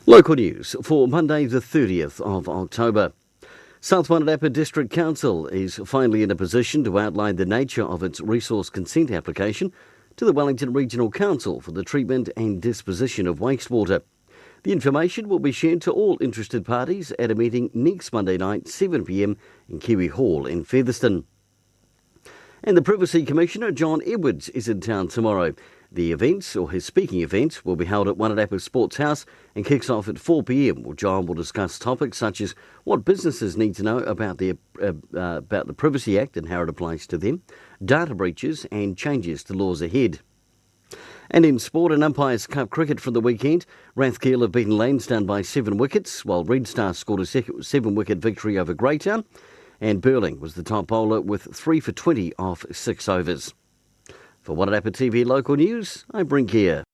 Local news for Monday the 30th of October. South Wairarapa District Council is finally in a position to outline the nature of its resource consent application to the Wellington Regional Council for the treatment and disposition of wastewater. The information will be shared to all interested parties at a meeting next Monday night, 7pm in Kiwi Hall in Featherston. And the Privacy Commissioner, John Edwards, is in town tomorrow. The event, or his speaking event, will be held at Wairarapa Sports House and kicks off at 4pm. Well, John will discuss topics such as what businesses need to know about the Privacy Act and how it applies to them, data breaches and changes to laws ahead. And in sport and Umpires Cup cricket for the weekend, Rathkeel have beaten Lansdowne by 7 wickets, while Red Star scored a 7-wicket victory over Greytown. And Burling was the top bowler with 3 for 20 off 6 overs. For Wairarapa TV Local News, I'm Brent Gare.